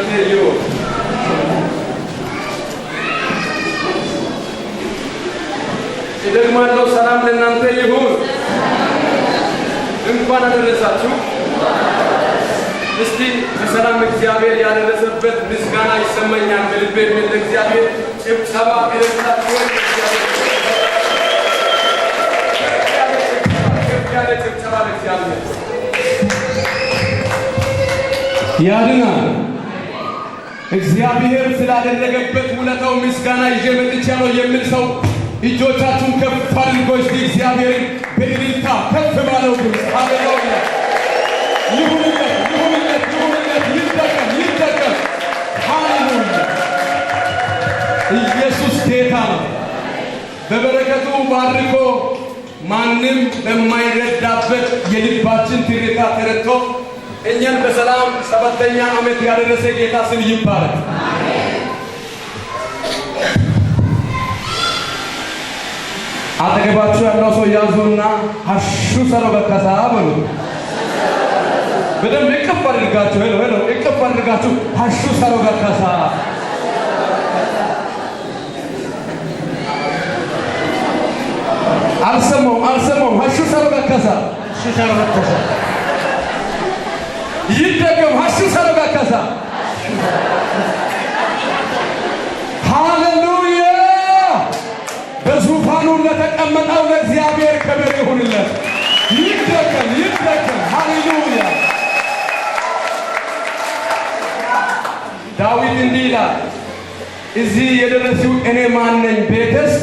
ለእናንተ ይሁን። ደግማለሁ ሰላም ለእናንተ ይሁን። እንኳን አደረሳችሁ። እስቲ በሰላም እግዚአብሔር ያደረሰበት ምስጋና ይሰማኛል በልቤ የሚል እግዚአብሔር ጭብጨባ ይደርሳችሁ። ያለ ጭብጨባ ለእግዚአብሔር ያድናል። እግዚአብሔር ስላደረገበት ውለታው ምስጋና ይዤ መጥቻለሁ የሚል ሰው እጆቻችሁን ከፍ አድርጎ እስቲ እግዚአብሔርን በእልልታ ከፍ ባለው ድምፅ ሃሌሉያ ይሁንለት ይሁንለት ይሁንለት ይጠቀም ይጠቀም። ሃሌሉያ ኢየሱስ ጌታ ነው። በበረከቱ ባርኮ ማንም በማይረዳበት የልባችን ትርታ ተረድቶ እኛን በሰላም 7ኛ ዓመት ያደረሰ ጌታ ስም ይባረክ። አጠገባችሁ ያለው ሰው ያዙና ሀሹ ሰሮ በከሳ በሉ። በደንብ እቅፍ አድርጋችሁ ሄሎ ሄሎ እቅፍ አድርጋችሁ ሀሹ ሰሮ በከሳ አልሰማውም ሀሹ ሰሮ በከሳ ይደገም ሀሹ ሰሮ በከሳ ሃሌሉያ በዙፋኑ ለተቀመጠው ለእግዚአብሔር ክብር ይሁንለት። ይደገም ይደገም ሃሌሉያ። ዳዊት እንዲህ ይላል እዚህ የደረሰው እኔ ማን ነኝ ቤተስ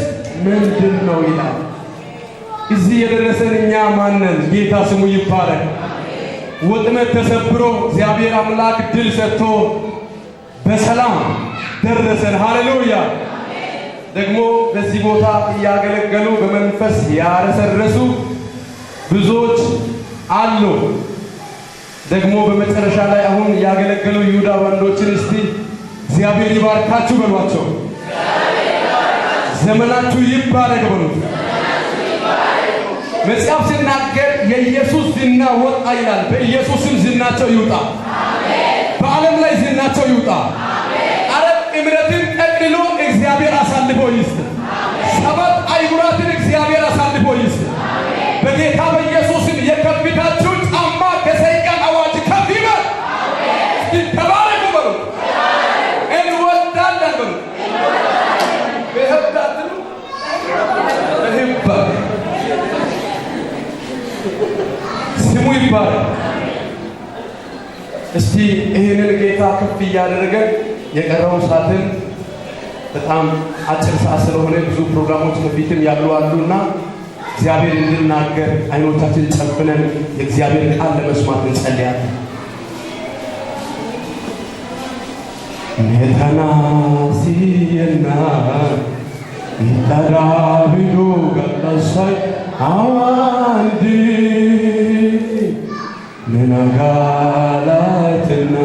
ምንድን ነው ይላል። እዚህ የደረሰን እኛ ማን ነን? ጌታ ስሙ ይባረክ። ወጥመድ ተሰብሮ እግዚአብሔር አምላክ ድል ሰጥቶ በሰላም ደረሰን። ሃሌሉያ። ደግሞ በዚህ ቦታ እያገለገሉ በመንፈስ ያረሰረሱ ብዙዎች አሉ። ደግሞ በመጨረሻ ላይ አሁን ያገለገሉ ይሁዳ ወንዶችን እስቲ እግዚአብሔር ይባርካችሁ በሏቸው። ዘመናችሁ ይባረክ በሉት። መጽሐፍ ሲናገር የኢየሱስ ዝና ወጣ ይላል። በኢየሱስም ዝናቸው ይውጣ። በዓለም ላይ ዝናቸው ይውጣ። አረብ እምነትን ጠቅልሎ እግዚአብሔር አሳልፎ ይስጥ። 7 አህጉራትን እግዚአብሔር አሳልፎ ይስጥ። በጌታ በኢየሱስም የከፍታችሁ ጫማ ከሰይጣን አዋጅ ከፍ ይበል። ተባረኩ በሉ። እንወዳለን በሉ። በህብታችሁ በህባ ስሙ ይባረክ። እስቲ ይህንን ጌታ ከፍ እያደረገ የቀረው ሰዓትን በጣም አጭር ሰዓት ስለሆነ ብዙ ፕሮግራሞች ከፊትም ያሉ አሉና እግዚአብሔር እንድናገር አይኖቻችን ጨፍነን የእግዚአብሔር ቃል ለመስማት እንጸልያለን። ኔታናሲየና ኢታራቢዱ ገላሳይ አዋንዲ ነናጋላትና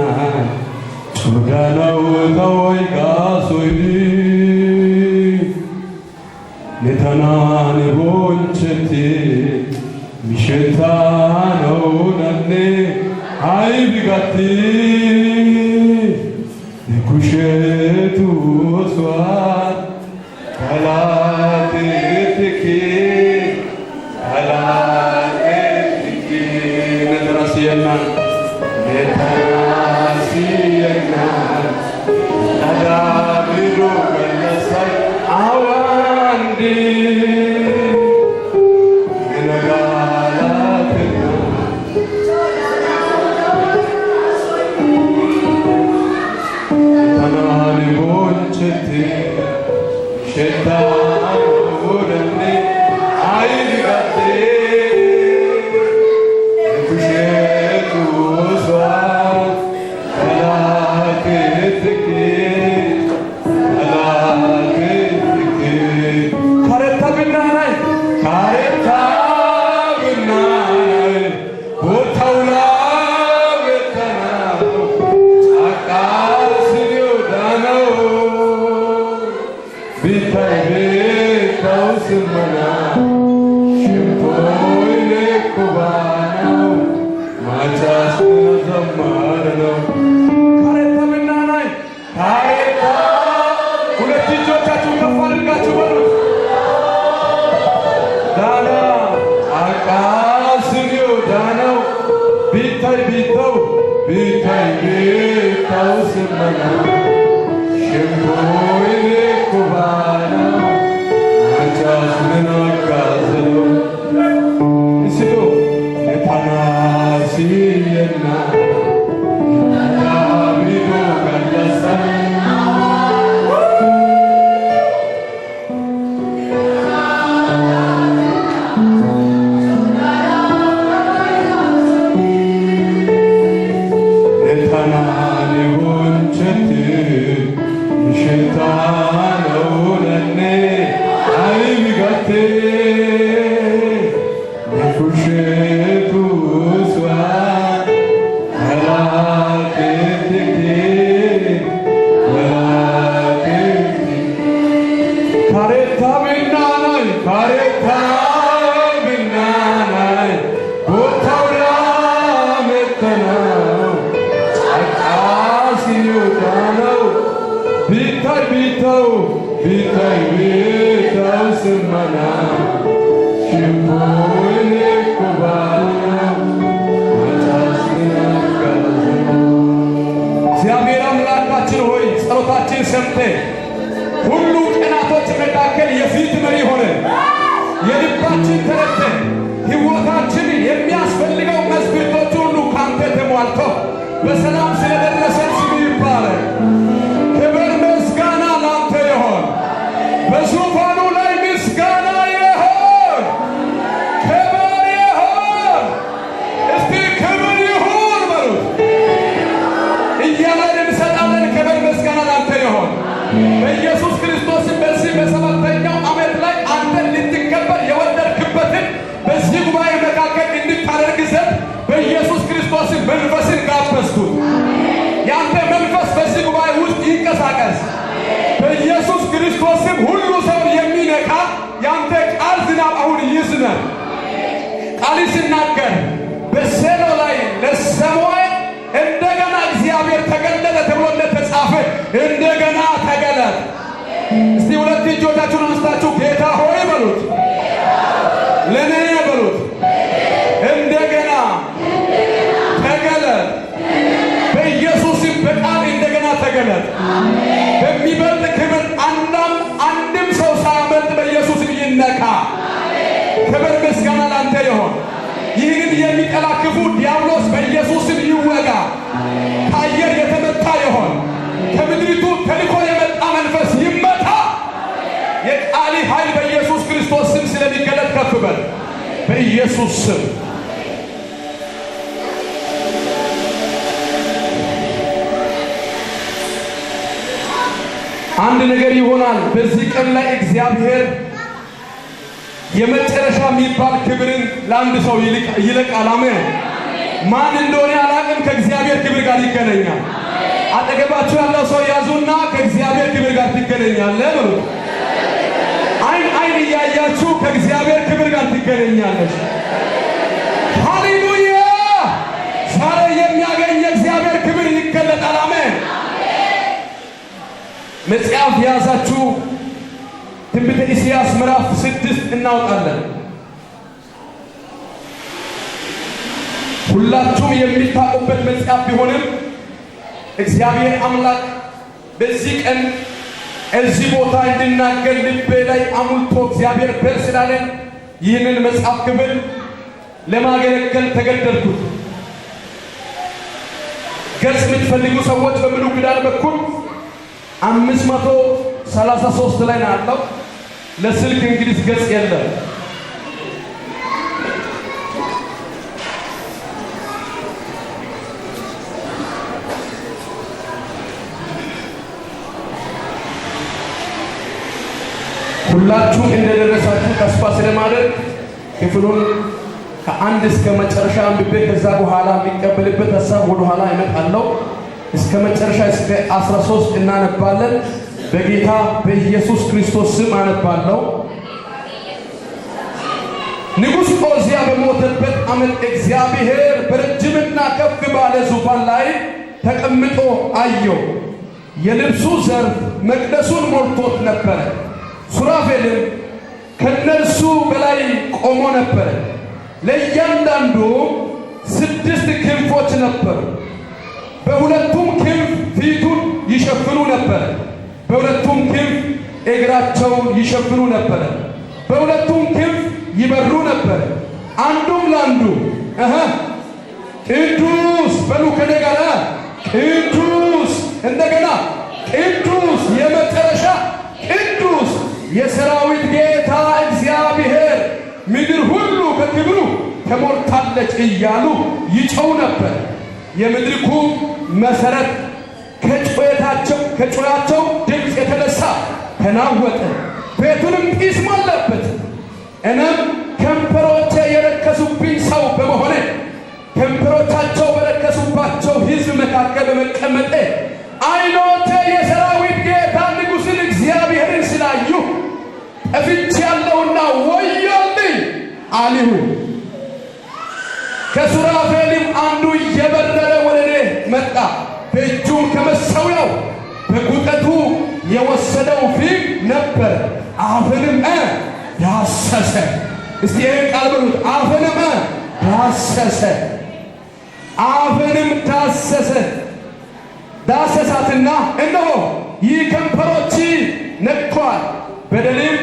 ሱዳናው ታወይ ጋሶይ ኔታናን ቦንቸቲ ሚሸታነው ነኔ አይብጋቲ ኩሸቱ ወስዋት ካላቴትኪ ካላቴትኪ ነትራሲየና ነትራሲየና አዳብሮ ገለሳይ አዋንዲ ነጋላትና ታናኒ ቦንቸቲ ሸታውረኔ አይልጋቴ ኩሼቱ ወስዋት ካላቴትኪ ካላቴትኪ ካሬታ ብናናይ ቦታውላ ቤተናው አቃስሪው ዳነው ቢታይ ቤታው ስመና ሽምቶይሌ ኩባነው ማጫስ ዘማር ነው ካሬታ ብናና kubana achas menakazelo isido netanasiyena davido gallasa bitau semana shimone kubana እግዚአብሔር አምላካችን ሆይ ጸሎታችን ሰምተህ ሁሉ ቀናቶች መካከል የፊት መሪ ሆነ የልባችን ተረድተህ ሕይወታችን የሚያስፈልገው መስፈርቶች ሁሉ ካንተ ተሟልቶ በሰላም ስለደረሰን ስምህ ይባረክ። ክብር ምስጋና ላንተ ይሁን። በዙፋኑ ላይ ምስጋና ይሁን፣ ክብር ይሁን። እስቲ ክብር ይሁን በሉት እያለን እንሰጣለን። ክብር ምስጋና ላንተ ይሁን። በኢየሱስ ክርስቶስም በዚህ በሰባተኛው ዓመት ላይ አንተን ልትከበር የወደድክበትን በዚህ ጉባኤ መካከል እንድታደርግ ዘንድ በኢየሱስ ክርስቶስም መንፈስን ጋበዝኩት። ያንተ መንፈስ በዚህ ጉባኤ ውስጥ ይንቀሳቀስ። በኢየሱስ ክርስቶስም ሁሉ ሰው የሚነካ ያንተ ቃል ዝናብ አሁን ይዝነብ። ቃል ሲናገር በሴሎ ላይ ለሰሙኤል እንደገና እግዚአብሔር ተገለጠ ተብሎ እንደተጻፈ እንደገና ተገለጠ። እስቲ ሁለት እጆቻችሁን አንስታችሁ ጌታ ሆይ በሉት፣ ለኔ በሉት፣ እንደገና ተገለጥ። በኢየሱስም በቃል እንደገና ተገለጥ። በሚበልጥ ክብር አንድም ሰው ሳያመልጥ በኢየሱስም ይነካ። ክብር ምስጋና ላንተ ይሁን። ይህንን የሚጠላ ክፉ ዲያብሎስ በኢየሱስም ይወጋ። ከአየር የተመታ ይሆን፣ ከምድሪቱ ተልኮ የመጣ መንፈስ ይመታ። የቃሊ ኃይል በኢየሱስ ክርስቶስ ስም ስለሚገለጥ ከፍ በል በኢየሱስ ስም። አንድ ነገር ይሆናል። በዚህ ቀን ላይ እግዚአብሔር የመጨረሻ የሚባል ክብርን ለአንድ ሰው ይለቃል። አሜን። ማን እንደሆነ አላቅም፣ ከእግዚአብሔር ክብር ጋር ይገናኛል። አጠገባችሁ ያለው ሰው ያዙና ከእግዚአብሔር ክብር ጋር ትገናኛለህ በሉት። አይን እያያችሁ ከእግዚአብሔር ክብር ጋር ትገናኛለሽ። ሃሌሉያ! ዛሬ የሚያገኝ የእግዚአብሔር ክብር ይገለጣል። አሜን። መጽሐፍ የያዛችሁ ትንቢተ ኢሳይያስ ምዕራፍ 6 እናወጣለን። ሁላችሁም የሚታቁበት መጽሐፍ ቢሆንም እግዚአብሔር አምላክ በዚህ ቀን እዚህ ቦታ እንድናገር ልቤ ላይ አሙልቶ እግዚአብሔር በር ስላለን ይህንን መጽሐፍ ክፍል ለማገለገል ተገደድኩት። ገጽ የምትፈልጉ ሰዎች በብሉይ ኪዳን በኩል 533 ላይ ነው ያለው። ለስልክ እንግሊዝ ገጽ የለም። ሁላችሁም እንደደረሳችሁ ተስፋ ስለማድረግ ክፍሉን ከአንድ እስከ መጨረሻ አንብቤ ከዛ በኋላ የሚቀበልበት ሐሳብ ወደ ኋላ ይመጣለው። እስከ መጨረሻ እስከ 13 እናነባለን። በጌታ በኢየሱስ ክርስቶስ ስም አነባለሁ። ንጉሥ ዖዝያ በሞተበት ዓመት እግዚአብሔር በረጅምና ከፍ ባለ ዙፋን ላይ ተቀምጦ አየው። የልብሱ ዘርፍ መቅደሱን ሞልቶት ነበረ። ሱራፌልም ከነርሱ በላይ ቆሞ ነበረ። ለእያንዳንዱ 6 ክንፎች ነበሩ። በሁለቱም ክንፍ ፊቱን ይሸፍኑ ነበር፣ በሁለቱም ክንፍ እግራቸውን ይሸፍኑ ነበር። በሁለቱም ክንፍ ይበሩ ነበር። አንዱም ለአንዱ ቅዱስ በሉ ከኔ ጋር ቅዱስ፣ እንደገና ቅዱስ፣ የመጨረሻ ቅዱስ የሰራዊት ጌታ እግዚአብሔር ምድር ሁሉ ከክብሩ ተሞልታለች እያሉ ይጮው ነበር። የምድርኩ መሠረት ከጩኸታቸው ድምፅ የተነሳ ተናወጠ፣ ቤቱንም ጢስ ሞላበት። እኔም ከንፈሮቼ የረከሱብኝ ሰው በመሆኔ ከንፈሮቻቸው በረከሱባቸው ሕዝብ መካከል በመቀመጤ ዓይኖቼ የሰራዊት ጌታ ንጉሥን እግዚአብሔርን ስላዩ ጠፍቻለሁና ወዮልኝ አልሁ። ከሱራፌልም አንዱ እየበረረ ወደ እኔ መጣ። በእጁም ከመሠዊያው በጉጠቱ የወሰደው ፊግ ነበር። አፍንም ዳሰሰ። እስቲ ይህን ቃል በሉት። አፍንም ዳሰሰ። አፍንም ዳሰሳትና እነሆ ይህ ከንፈሮች ነክቷል፣ በደልም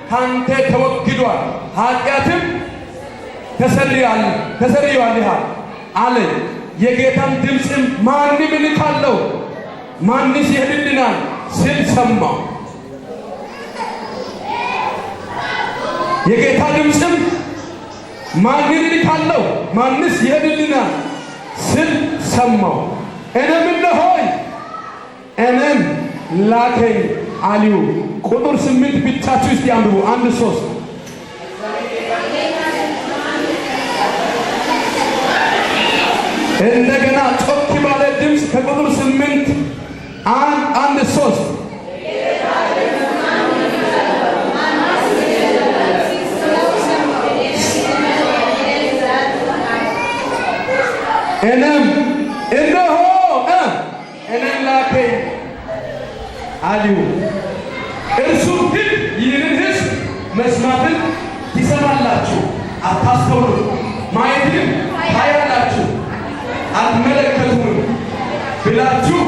ካንተ ተወግዷል፣ ኃጢአትም ተሰርዮልሃል አለ። የጌታን ድምፅም ማንም እልካለሁ ማንስ ይሄድልናል ሲል ሰማሁ። የጌታ ድምፅም ማንን እልካለሁ ማንስ ይሄድልናል ሲል ሰማሁ። እኔም እነሆኝ እኔም ላከኝ አልሁ። ቁጥር 8 ብቻችሁ እስቲ አንብቡ። 1-3 እንደገና ጮክ ባለ ድምፅ ከቁጥር 8 1-3 እኔም እነሆ እኔን ላከኝ አልሁ። እርሱ ግን ይህንን ሕዝብ መስማትን ትሰማላችሁ፣ አታስተውሉ፣ ማየትንም ታያላችሁ፣ አትመለከቱም ብላችሁ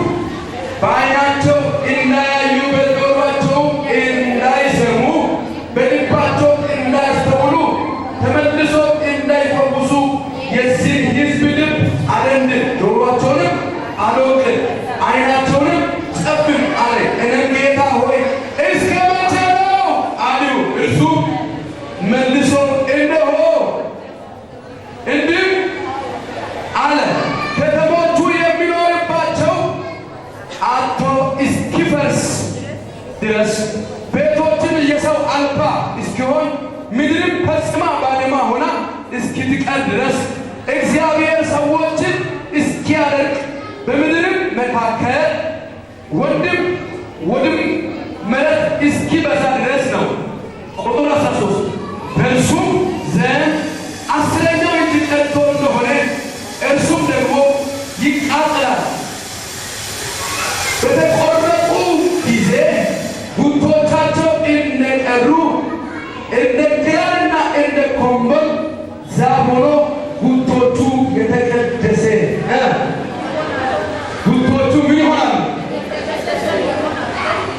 በዓይናቸው እንዳያዩ በጆሮአቸው እንዳይሰሙ በልባቸው እንዳያስተውሉ ተመልሶ እንዳይፈውሱ የዚህ ሕዝብ ልብ አደንድን፣ ጆሮአቸውንም አልወቅን፣ ዓይናቸውንም ጨፍን አለ። እኔም ጌታ ሆይ እስከ መቼ ነው አልሁ። እርሱ መልሶ እነሆ እንዲህ አለ፣ ከተሞቹ የሚኖርባቸው አጥቶ እስኪፈርስ ድረስ ቤቶችን የሰው አልባ እስኪሆን ምድርም ፈጽማ ባድማ ሆና እስኪትቀር ድረስ እግዚአብሔር ሰዎችን እስኪያደርግ በምድርም መካከል ወንድም መሬት እስኪበዛ ድረስ ነው። ቁጥር 13 በእርሱም ዘንድ 10ኛው እጅ ቀርቶ እንደሆነ እርሱም ደግሞ ይቃጠላል። በተቆረጡ ጊዜ ጉቶቻቸው እንደቀሩ እንደ ግራርና እንደ ኮምበል ዛፍ ሆኖ ጉቶቹ የተቀደሰ ጉቶቹ ምን ይሆናል?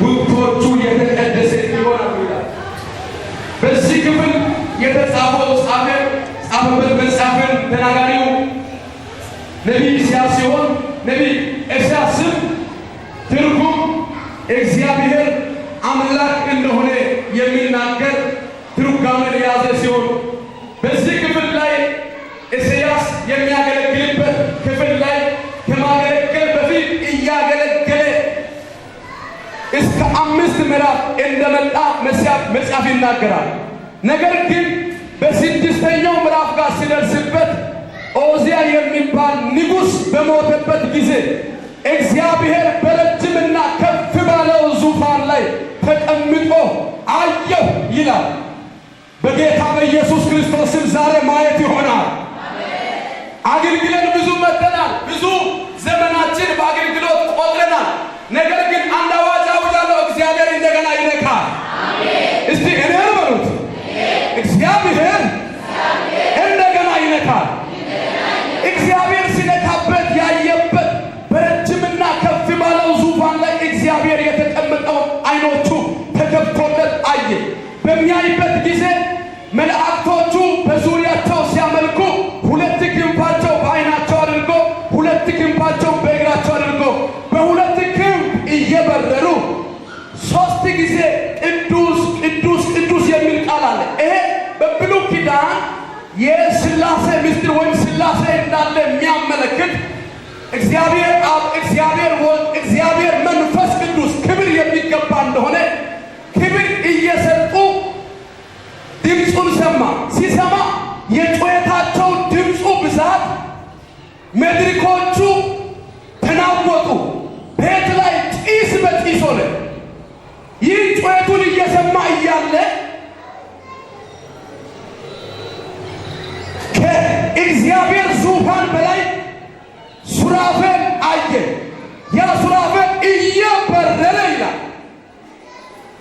ጉቶቹ የተቀደሰ ይሆናል ይላል። በዚህ ክፍል የተጻፈው ጻፈበት መጽሐፍን ተናጋሪው ነቢይ ኢሳይያስ ሲሆን ነቢይ ኢሳይያስም ትርጉም እግዚአብሔር አምላክ እንደሆነ የሚናገር ትርጓሜን የያዘ ሲሆን በዚህ ክፍል ላይ ኢሳይያስ የሚያገለግልበት ክፍል ላይ ከማገለገል በፊት እያገለገለ እስከ 5 ምዕራፍ እንደመጣ መጽሐፍ ይናገራል። ነገር ግን በ6ኛው ምዕራፍ ጋር ሲደርስበት ኦዚያ የሚባል ንጉሥ በሞተበት ጊዜ እግዚአብሔር በረጅምና ከፍ ባለው ዙፋን ላይ ተቀምጦ አየሁ ይላል። በጌታ በኢየሱስ ክርስቶስ ስም ዛሬ ማየት ይሆናል። አገልግለን ብዙ መጥተናል። ብዙ ዘመናችን በአገልግሎት ቆጥረናል። ነገር ግን አንድ አዋጅ አውጃለሁ፣ እግዚአብሔር እንደገና ይነካል። እስቲ እኔ በሉት፣ እግዚአብሔር እንደገና ይነካል። እግዚአብሔር ሲነካበት ያየበት በረጅምና ከፍ ባለው ዙፋን ላይ እግዚአብሔር የተቀመጠው ዓይኖቹ ተከፍቶ አየ። በሚያይበት ጊዜ መላእክቶቹ በዙሪያቸው ሲያመልኩ ሁለት ክንፋቸው በዓይናቸው አድርጎ ሁለት ክንፋቸው በእግራቸው አድርጎ በሁለት ክንፍ እየበረሩ ሶስት ጊዜ ቅዱስ ቅዱስ ቅዱስ የሚል ቃል አለ። ይሄ በብሉይ ኪዳን የሥላሴ ምስጢር ወይም ሥላሴ እንዳለ የሚያመለክት እግዚአብሔር አብ፣ እግዚአብሔር ወልድ፣ እግዚአብሔር መንፈስ ቅዱስ ክብር የሚገባ እንደሆነ ክብር እየሰጡ ድምፁን ሰማ። ሲሰማ የጩኸታቸው ድምፁ ብዛት መድረኮቹ ተናወጡ። ቤት ላይ ጢስ በጢስ ሆነ። ይህ ጩኸቱን እየሰማ እያለ ከእግዚአብሔር ዙፋን በላይ ሱራፌል አየ። ያ ሱራፌል እየበረረ ይላል፣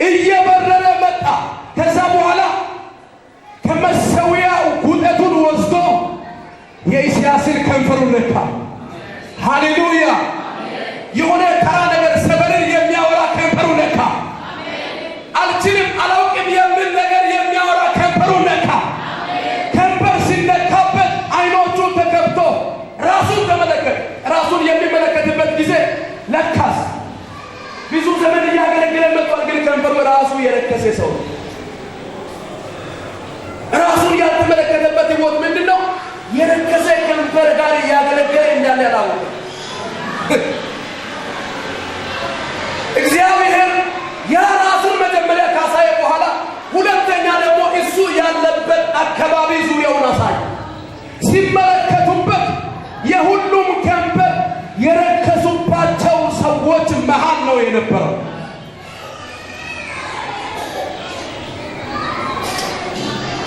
እየበረረ መጣ። ከዛ በኋላ ከመሠዊያው ጉጠቱን ወስዶ የኢሳያስን ከንፈሩን ነካ። ሃሌሉያ! የሆነ ተራ ነገር ሰበርን የሚያወራ ከንፈሩን ነካ። አልችልም አላውቅም የሚል ነገር የሚያወራ ከንፈሩን ነካ። ከንፈር ሲነካበት አይኖቹ ተከፍቶ ራሱን ተመለከተ። ራሱን የሚመለከትበት ጊዜ ለካስ ብዙ ዘመን እያገለገለ መጥቷል፣ ግን ከንፈሩ ራሱ የረከሰ ሰው ራሱን ያልተመለከተበት ሕይወት ምንድነው? የረከሰ ከንፈር ጋር እያገለገለ እንዳለ ያላወቀ እግዚአብሔር የራሱን መጀመሪያ ካሳየ በኋላ ሁለተኛ ደግሞ እሱ ያለበት አካባቢ ዙሪያውን አሳየ። ሲመለከቱበት የሁሉም ከንፈር የረከሱባቸው ሰዎች መሃል ነው የነበረው።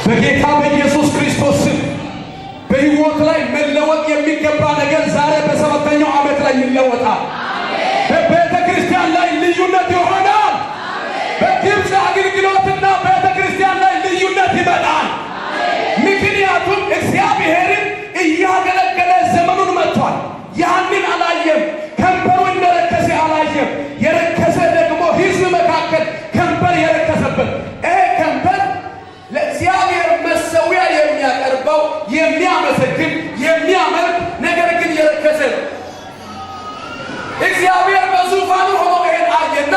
በጌታ በኢየሱስ ክርስቶስ ስም በሕይወት ላይ መለወጥ የሚገባ ነገር ዛሬ በሰባተኛው ዓመት ላይ ይለወጣል። በቤተ ክርስቲያን ላይ ልዩነት ይሆናል። በግብፅ አገልግሎትና ቤተ ክርስቲያን ላይ ልዩነት ይመጣል። ምክንያቱም እግዚአብሔርን እያገለገለ ዘመኑን መጥቷል። ያንን አላየም። ከንፈሩ እንደረከሰ አላየም። የረከሰ ደግሞ ሕዝብ መካከል ከንፈር የረከሰበት ይሄ ከንፈር ለእግዚአብሔር መሠዊያ የሚያቀርበው የሚያመሰግን የሚያመልክ ነገር ግን የረከሰ ነው። እግዚአብሔር በዙፋኑ ሆኖ ይሄን አየና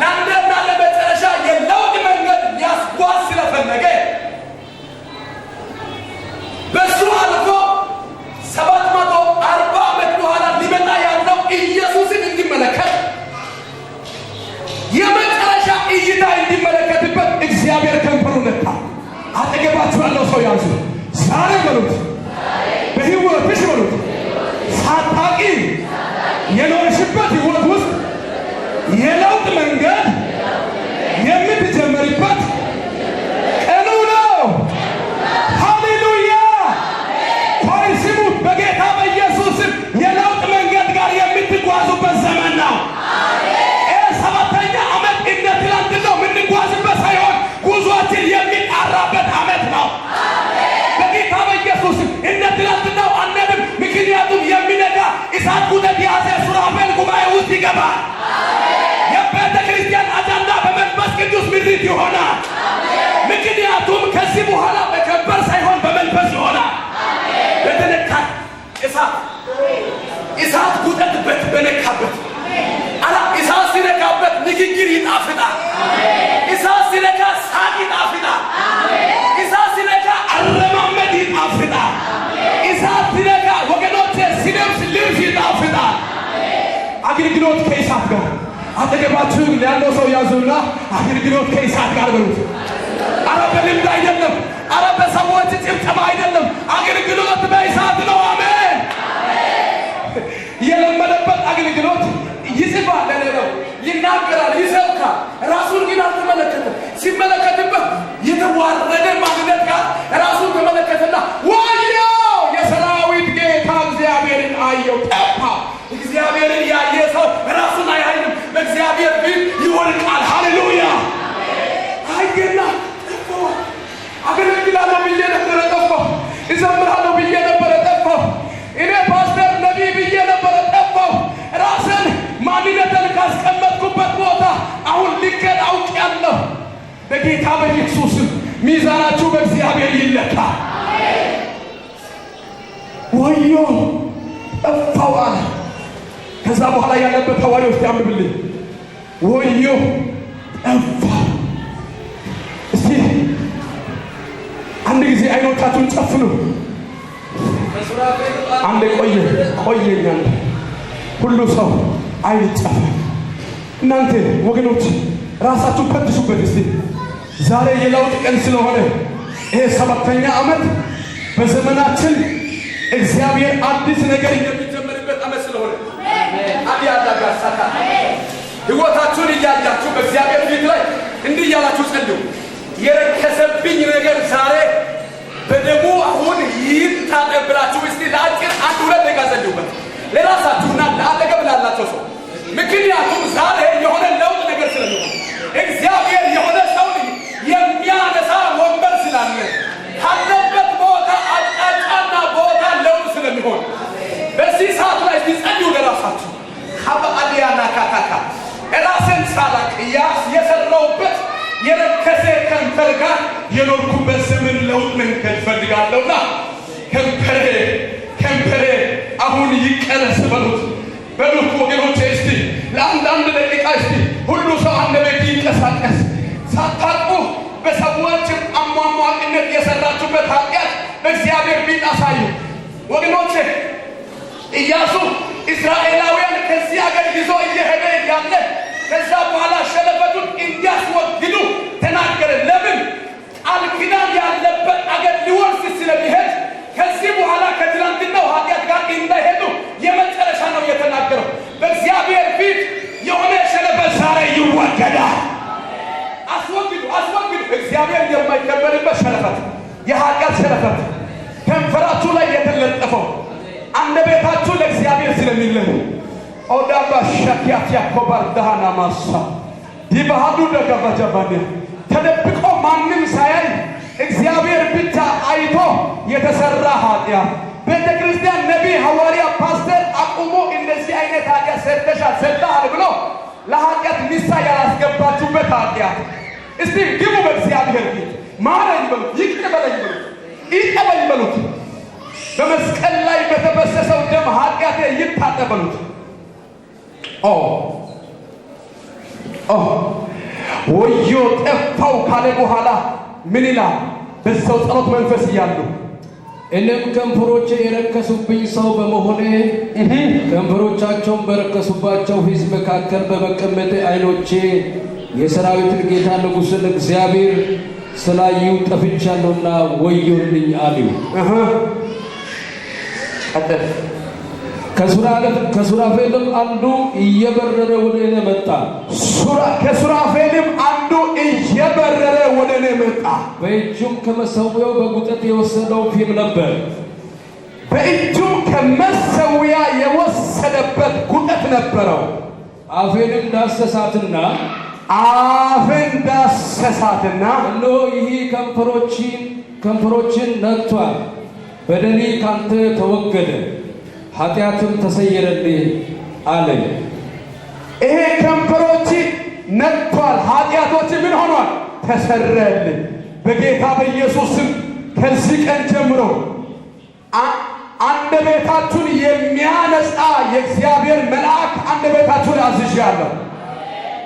ለአንድና ለመጨረሻ የለውጥ መንገድ ሊያስጓዝ ስለፈለገ በሱ አልፎ 740 ዓመት በኋላ ሊመጣ ያለው ኢየሱስን እንዲመለከት የመጨረሻ እይታ እንዲመለከትበት እግዚአብሔር ከንፈሩን ነካ። አጠገባችሁ ያለው ሰው ያዙ። ዛሬ በሉት፣ በሕይወትሽ በሉት፣ ሳታቂ የኖርሽበት ሕይወት ውስጥ የለውጥ መንገድ የምትጀምሪበት ቀኑ ነው። ሃሌሉያ! ቆይ ስሙት፣ በጌታ በኢየሱስም የለውጥ መንገድ ጋር የምትጓዙበት ዘመን ነው። ሰባተኛ ዓመት እንደ ትላንት ነው የምንጓዝበት ሳይሆን ጉዟችን የሚጣራበት ዓመት ነው። በጌታ በኢየሱስም እንደ ትላንትናው አንሄድም። ምክንያቱም የሚነጋ እሳት ጉጠት የያዘ ሱራፌል ጉባኤ ውስጥ ይገባል። የቤተ ክርስቲያን አጀንዳ በመንፈስ ቅዱስ ምሪት ይሆናል። ምክንያቱም ከዚህ በኋላ በከንፈር ሳይሆን በመንፈስ ይሆናል። በተነካ እሳት ጉጠት በነካበት እሳት ሲነካበት ንግግር ይጣፍጣል። እሳት ሲነካ ሳቅ ይጣፍጣል። እሳት ሲነካ አረማመድ ይጣፍጣል። እሳት ሲነካ ወገኖቼ ሲለብስ ልብስ ይጣፍጣል። አገልግሎት ከእሳት ጋር አጠገባችሁ ያለው ሰው ያዙና አገልግሎት ከእሳት ጋር በሉት። አረ በልምድ አይደለም፣ አረ በሰዎች ጭብጨባ አይደለም። አገልግሎት በእሳት ነው። አሜን። የለመደበት አገልግሎት ይጽፋል፣ ለሌላው ይናገራል፣ ይሰብካል። ራሱን ግን አልተመለከተም። ሲመለከትበት የተዋረደ ማንነት ጋር ራሱን ተመለከተና ዋዮ የሰራዊት ጌታ እግዚአብሔርን አየው፣ ጠፋ። እግዚአብሔርን ያየ ሰው ራሱን አያይም፣ በእግዚአብሔር ፊት ይወድቃል። ሃሌሉያ! አየና ጠፋ። አገለግላለሁ ብዬ ነበረ ጠፋሁ። እዘምራለሁ ብዬ ነበረ ጠፋሁ። እኔ ፓስተር ነቢይ ብዬ ነበረ ጠፋሁ። ራስን ማንነትን ካስቀመጥኩበት ቦታ አሁን ልኬን አውቄያለሁ። በጌታ በኢየሱስ ሚዛናችሁ በእግዚአብሔር ይለካ። ወዮ ጠፋው አለ። ከዛ በኋላ ያለበት ሐዋርያው እስቲ አንብብልኝ። ወዮ ጠፋ። እስቲ አንድ ጊዜ አይኖቻችሁን ጨፍኑ። አንድ ቆየኛል ሁሉ ሰው አይጨፍን። እናንተ ወገኖች ራሳችሁን ፈትሹበት እስቲ። ዛሬ የለውጥ ቀን ስለሆነ ይሄ 7ኛ ዓመት በዘመናችን እግዚአብሔር አዲስ ነገር የሚጀምርበት ዓመት ስለሆነ አዲያዳጋሳታ ሕይወታችሁን እያያችሁ በእግዚአብሔር ፊት ላይ እንዲህ እያላችሁ ጸልዩ። የረከሰብኝ ነገር ዛሬ በደሙ አሁን ይታጠብ ብላችሁ እስቲ ለአጭር 1-2 ደቂቃ ጸልዩበት ለራሳችሁና ለአጠገብ ላላቸው ሰው። ምክንያቱም ዛሬ የሆነ ለውጥ ነገር ስለሚሆን እግዚአብሔር የሆነ ሰው የሚያነሳ ወንበር ስላለ ካለበት ቦታ አቅጣጫና ቦታ ለውጥ ስለሚሆን በዚህ ሰዓት ላይ ጸልዩ ለራሳችሁ። ሀበአዲያና ካታካ ራሴን ሳላቅ የሰራውበት የረከሰ ከንፈር ጋር የኖርኩበት ዘመን ለውጥ መንከል ፈልጋለሁና ከንፈሬ አሁን ይቀነስ በሉት ወገኖቼ። እስቲ ለአንድ ደቂቃ እስቲ ሁሉ ሰው አንደበት ይንቀሳቀስ። ሳታውቁ በሰዎች አሟሟቅነት የሰራችሁበት ኃጢአት በእግዚአብሔር ፊት አሳዩ ወገኖቼ። ኢያሱ እስራኤላውያን ከዚህ አገር ይዞ እየሄደ ያለ ከዛ በኋላ ሸለፈቱን እንዲያስወግዱ ተናገረ። ለምን? ቃል ኪዳን ያለበት አገር ሊወርስ ስለሚሄድ ከዚህ በኋላ ከትላንትናው ኃጢአት ጋር እንዳይሄዱ የመጨረሻ ነው የተናገረው። በእግዚአብሔር ፊት የሆነ ሸለፈት ዛሬ ይወገዳል። አስወግዱ። እግዚአብሔር የማይከበርበት ሸለፈት፣ የኃጢአት ሸለፈት ከንፈራችሁ ላይ የተለጠፈው አንደበታችሁ ለእግዚአብሔር ስለሚለኝ ኦዳባ ሸኪያት ያኮባር ዳሃና ማሳ ዲባሃዱ ደገበጀባኔ ተደብቆ ማንም ሳያይ እግዚአብሔር ብቻ አይቶ የተሰራ ኃጢአት ቤተ ክርስቲያን ነቢይ፣ ሐዋርያ፣ ፓስተር አቁሞ እንደዚህ አይነት ኃጢአት ሰርተሃል ብሎ ለኃጢአት ንስሐ ያላስገባችሁበት ኃጢአት እስቲ ግቡ በእግዚአብሔር ፊት። ማረኝ በሉት፣ ይቅር በለኝ በሉት፣ ይቀበኝ በሉት። በመስቀል ላይ በተፈሰሰው ደም ኃጢአቴ ይታጠብ በሉት። ወዮ ጠፋው ካለ በኋላ ምን ይላል? በሰው ጸሎት መንፈስ እያሉ እኔም ከንፈሮቼ የረከሱብኝ ሰው በመሆኔ ከንፈሮቻቸውን በረከሱባቸው ሕዝብ መካከል በመቀመጤ ዓይኖቼ የሰራዊትን ጌታ ንጉሥን እግዚአብሔር ስላዩ ጠፍቻለሁና ወዮልኝ አሉ። ከሱራፌልም አንዱ እየበረረ ወደ እኔ መጣ። በእጁም ከመሠዊያው በጉጠት የወሰደው ፊም ነበር። በእጁም ከመሠዊያ የወሰደበት ጉጠት ነበረው። አፌንም ዳሰሳትና እነሆ ይህ ከንፈሮችን ነክቷል፣ በደሌ ካንተ ተወገደ፣ ኃጢአትም ተሰየረልህ አለኝ። ይሄ ከንፈሮች ነክቷል፣ ኃጢአቶች ምን ሆኗል? ተሰረልህ። በጌታ በኢየሱስ ስም ከዚህ ቀን ጀምሮ አንደበታችሁን የሚያነጻ የእግዚአብሔር መልአክ አንደበታችሁን አዝዣለሁ።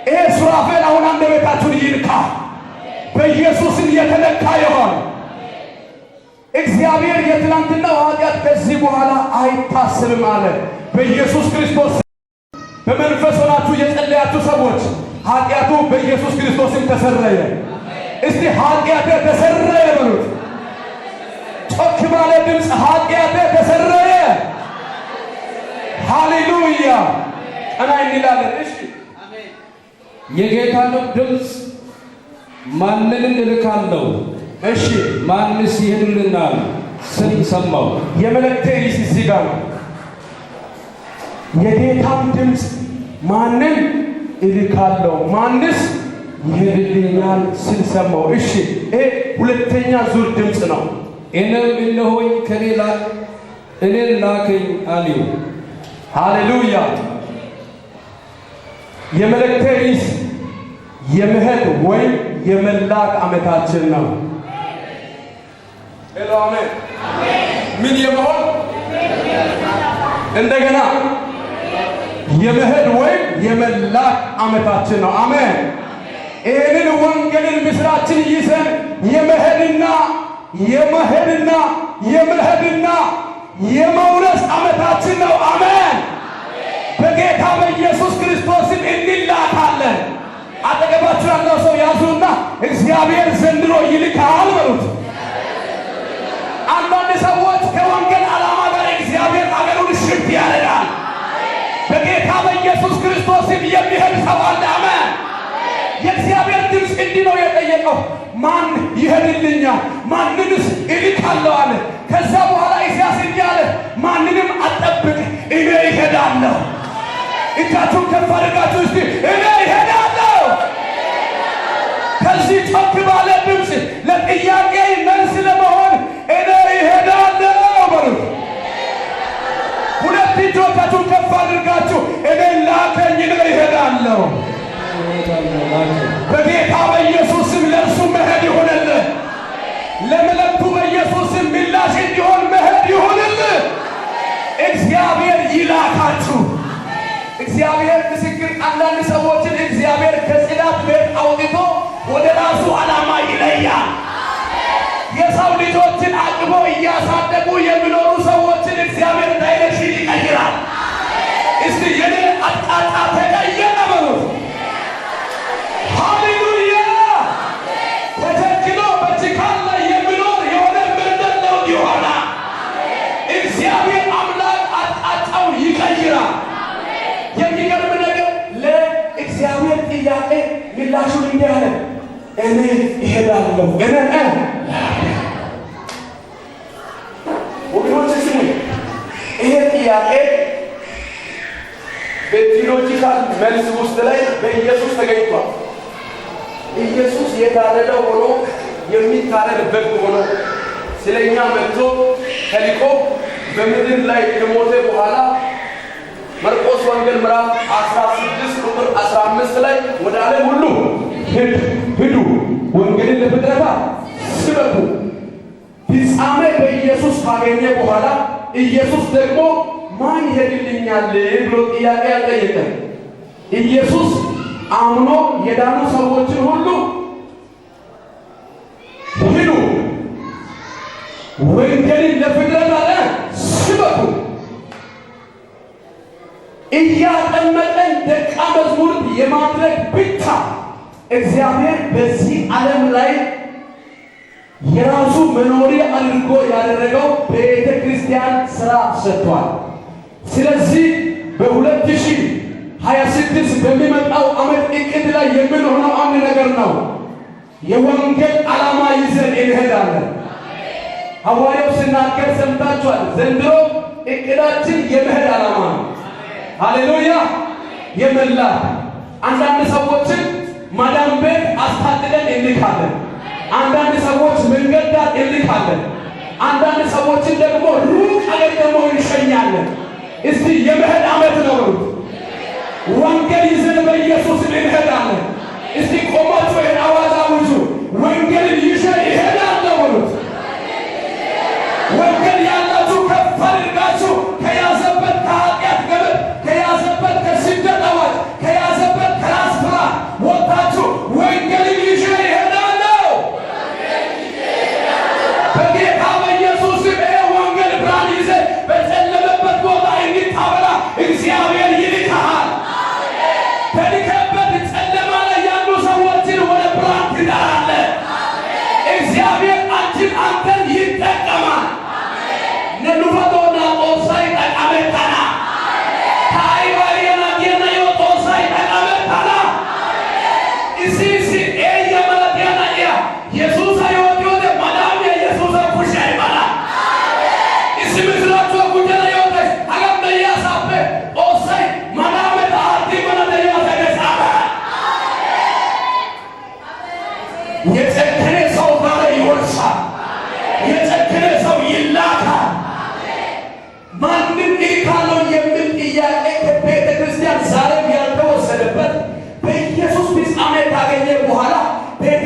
ይሄ ሱራፌል አሁን አንደበታችሁን ይንካ። በኢየሱስም የተነካ ይሆን። እግዚአብሔር የትላንትናው ኃጢአት ከዚህ በኋላ አይታሰብም አለ። በኢየሱስ ክርስቶስ በመንፈስ ሆናችሁ የጸለያችሁ ሰዎች ኃጢአቱ በኢየሱስ ክርስቶስም ተሰረየ። እስቲ ኃጢአቴ ተሰረየ በሉት። ጮክ ባለ ድምፅ ኃጢአቴ ተሰረየ። ሃሌሉያ ቀና እንላለን። እሺ የጌታንም ድምፅ ማንን እልካለሁ? እሺ ማንስ ይሄድልናል ስል ሰማሁ። የመልእክቴ ርዕስ እዚህ ጋር ነው። የጌታን ድምፅ ማንን እልካለሁ ማንስ ይሄድልኛል ስል ሰማሁ። እሺ ይሄ ሁለተኛ ዙር ድምፅ ነው። እኔም እነሆኝ እኔን ላከኝ አለኝ። ሃሌሉያ። የመልእክቴ ርዕስ የመሄድ ወይም የመላክ ዓመታችን ነው። አሜን። ምን የመሆን እንደገና የመሄድ ወይም የመላክ ዓመታችን ነው። አሜን። ይህንን ወንጌልን ምስራችን ይዘን የመሄድና የመውረስ ዓመታችን ነው። አሜን። በጌታ በኢየሱስ ክርስቶስም እንላካለን። አጠገባችሁ ያለው ሰው ያዙና እግዚአብሔር ዘንድሮ ይልካል በሉት። አንዳንድ ሰዎች ከወንጌል ዓላማ ጋር እግዚአብሔር አገሩን ሽፍት ያደርጋል። በጌታ በኢየሱስ ክርስቶስም የሚሄድ ሰው አለ። አሜን። የእግዚአብሔር ድምፅ እንዲህ ነው የጠየቀው፣ ማን ይሄድልኛል? ማንንስ እልካለሁ አለ። ከዛ በኋላ ኢሳይያስ እንዲህ አለ፣ ማንንም አትጠብቅ፣ እኔ እሄዳለሁ። እጃችሁን ከፍ አድርጋችሁ እስቲ እኔ እሄዳለሁ። ከዚህ ጮክ ባለ ድምፅ ለጥያቄ መልስ ለመሆን እኔ እሄዳለሁ በሉት። ሁለት እጆቻችሁን ከፍ አድርጋችሁ እኔ ላከኝ፣ እኔ እሄዳለሁ። በጌታ በኢየሱስም ለእርሱ መሄድ ይሆንልህ። ለመለክቱ በኢየሱስም ምላሽ እንዲሆን መሄድ ይሆንልህ። እግዚአብሔር ይላካችሁ። እግዚአብሔር ምስክር። አንዳንድ ሰዎችን እግዚአብሔር ከጽዳት ቤት አውጥቶ ወደ ራሱ ዓላማ ይለያል። የሰው ልጆችን አቅቦ እያሳደጉ የሚኖሩ ሰዎችን እግዚአብሔር ዳይሬክሽን ይቀይራል። እስቲ የኔ አቅጣጫ ተቀየረ በሉት። ሃሌሉያ። ተቸክሎ በችካል ላይ የሚኖር የሆነ መንደር ለውጥ ይሆናል። እግዚአብሔር አምላክ አቅጣጫውን ይቀይራል። የሚገርም ነገር ለእግዚአብሔር ጥያቄ ምላሹን እንዲህ አለ፣ እኔ እሄዳለሁ። ወገኖች ስሙ። ይሄ ጥያቄ በቴዎሎጂካል መልስ ውስጥ ላይ በኢየሱስ ተገኝቷል። ኢየሱስ የታረደው ሆኖ የሚታረድ በግ ሆኖ ስለኛ መጥቶ ተልኮ በምድር ላይ ከሞተ በኋላ ማርቆስ ወንጌል ምዕራፍ 16 ቁጥር 15 ላይ ወደ ዓለም ሁሉ ሂዱ፣ ወንጌልን ለፍጥረታት ስበኩ። ፍጻሜ በኢየሱስ ካገኘ በኋላ ኢየሱስ ደግሞ ማን ይሄድልኛል ብሎ ጥያቄ አልጠየቀም። ኢየሱስ አምኖ የዳኑ ሰዎችን ሁሉ ሂዱ፣ ወንጌልን ለፍጥረታት ስበኩ እያጠመቀን ደቀ መዝሙር የማድረግ ብቻ እግዚአብሔር በዚህ ዓለም ላይ የራሱ መኖሪያ አድርጎ ያደረገው ቤተ ክርስቲያን ሥራ ሰጥቷል። ስለዚህ በ2026 በሚመጣው ዓመት እቅድ ላይ የምንሆነው አንድ ነገር ነው። የወንጌል ዓላማ ይዘን እንሄዳለን። ሐዋርያው ሲናገር ሰምታችኋል። ዘንድሮ እቅዳችን የመሄድ ዓላማ ነው። ሃሌሉያ። የመላክ አንዳንድ ሰዎችን ማዳም ቤት አስታጥለን እንልካለን። አንዳንድ ሰዎች መንገድ ዳር እንልካለን። አንዳንድ ሰዎችን ደግሞ ሩቅ አገር ደግሞ እንሸኛለን። እስቲ የመሄድ ዓመት ነው። ወንጌል ይዘን በኢየሱስ እንሄዳለን። እስቲ ቆማችሁ ይሄን አዋጅ አውጁ። ወንጌልን ይዤ እሄዳለሁ በሉት። ወንጌል ያላችሁ ከፍ አድርጋችሁ ከያዘበት ከኃጢአት ገመድ ከያዘበት ከስደት አዋጅ ከያዘበት ከራስ ፍርሃት ወጥታችሁ ወንጌልን ይዤ እሄዳለሁ። በጌታ በኢየሱስ ስም ወንጌል ብርሃን ይዘህ በጨለመበት ቦታ እንድታበራ እግዚአብሔር ይልክሃል። በልከበት ጨለማ ላይ ያሉ ሰዎችን ወደ ብርሃን ትጠራለህ። እግዚአብሔር አንተን ይጠቀማል። ነኑፈቶና ጦሳይ ጠቃመታና ታይባሪያና ዲያና ጦሳይ ጠቃመታና እሲ የመለዲያና ኢየሱስ አይወት ማዳም ኢየሱስ ኩሻ ይባላ እሲ ምስራቹ ኩጀና ይወት አገም በያሳፈ ጦሳይ ማዳም ታርቲ ማዳም ያተገሳባ የጨከነ ሰው ጋር ይወርሳል። የጨከነ ሰው ይላካል። ማንም ይካለው የሚል ጥያቄ ከቤተ ክርስቲያን ዛሬም ያልተወሰደበት በኢየሱስ ፍጻሜ ካገኘ በኋላ ቤተ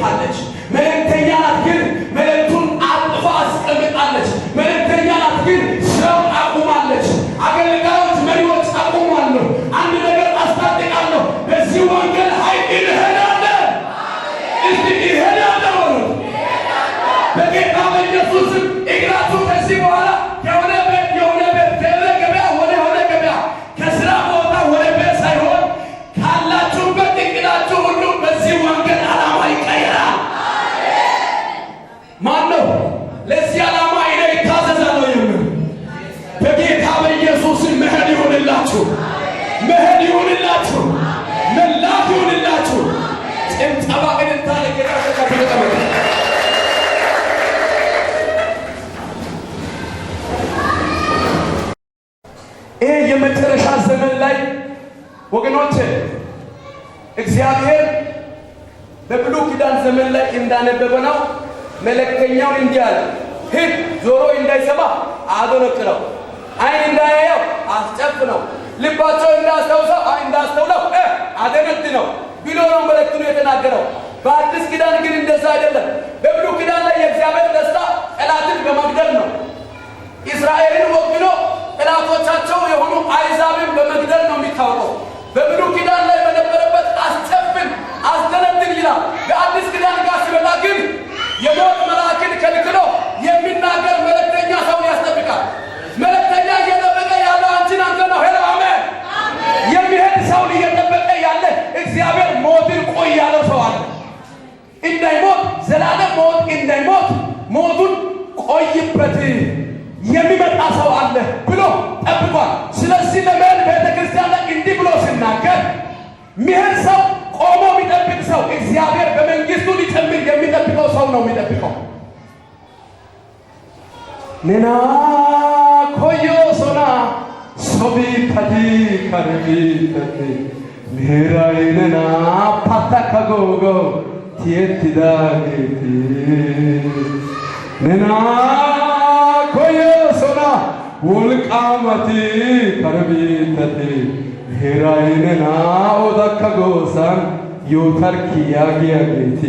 ታደርሳለች። መልእክተኛ ናት ግን መልእክቱን አጥፋ አስቀምጣለች። መልእክተኛ ናት ግን ሰው አቁማለች። አገልጋዮች፣ መሪዎች አቁማለሁ። አንድ ነገር አስታጥቃለሁ። በዚህ ወንጌል ኃይል እንሄዳለን። እስቲ እንሄዳለን በሉ። በጌታ በኢየሱስ እግራችሁ ከዚህ በኋላ የሆነ ቤት ገበያ ወደ ሆነ ገበያ፣ ከስራ ቦታ ወደ ቤት ሳይሆን ካላችሁበት እቅዳችሁ ሁሉ በዚህ ወንጌል ዓላማ ይቀየራል። ማን ነው ለዚህ ዓላማ እኔ ይታዘዛለሁ የሚል? በጌታ በኢየሱስ መሄድ ይሁንላችሁ፣ መሄድ ይሁንላችሁ፣ መላክ ይሁንላችሁ። ጭብጨባ ግን ታለገና ተቀበለ። ይሄ የመጨረሻ ዘመን ላይ ወገኖቼ እግዚአብሔር በብሉይ ኪዳን ዘመን ላይ እንዳነበበው መልእክተኛውን እንዲህ አለ፣ ሂድ፣ ጆሮ እንዳይሰማ አደነቅረው፣ ዓይን እንዳያየው አስጨፍነው፣ ልባቸው እንዳስተውለው አደነድነው ብሎ ነው መልእክቱን የተናገረው። በአዲስ ኪዳን ግን እንደዛ አይደለም። በብሉይ ኪዳን ላይ የእግዚአብሔር ደስታ ጠላትን በመግደል ነው። እስራኤልን ወክሎ ጠላቶቻቸው የሆኑ አሕዛብን በመግደል ነው የሚታወቀው። በብሉይ ኪዳን ላይ በነበረበት አስጨፍን፣ አስደነድን ይላል። በአዲስ ኪዳን ጋር ሲመጣ ግን የሞት መልአክን ከልክሎ የሚናገር መልእክተኛ ሰውን ያስጠብቃል። መልእክተኛ እየጠበቀ ያለው አንቺን አንተ ነው። ሄሎ አሜን። የሚሄድ ሰውን እየጠበቀ ያለ እግዚአብሔር ሞትን ቆይ ያለው ሰው አለ። እንዳይሞት ዘላለም ሞት እንዳይሞት ሞቱን ቆይበት የሚመጣ ሰው አለ ብሎ ጠብቋል። ስለዚህ ለምን ቤተክርስቲያን ላይ እንዲህ ብሎ ሲናገር ሚሄድ ሰው ቆሞ የሚጠብቅ ሰው እግዚአብሔር በመንግስቱ ሊጨምር የሚጠብቀው ሰው ነው የሚጠብቀው። ነና ኮዮ ሶና ሶቢ ታዲ ካረቢ ታዲ ሜራይነና ፓታካጎጎ ቲየቲዳጌቲ ነና ኮዮ ሶና ወልቃማቲ ካረቢ ታዲ ሄራይነና ኦዳካጎሳን ዮታርኪ ያጊያጌቲ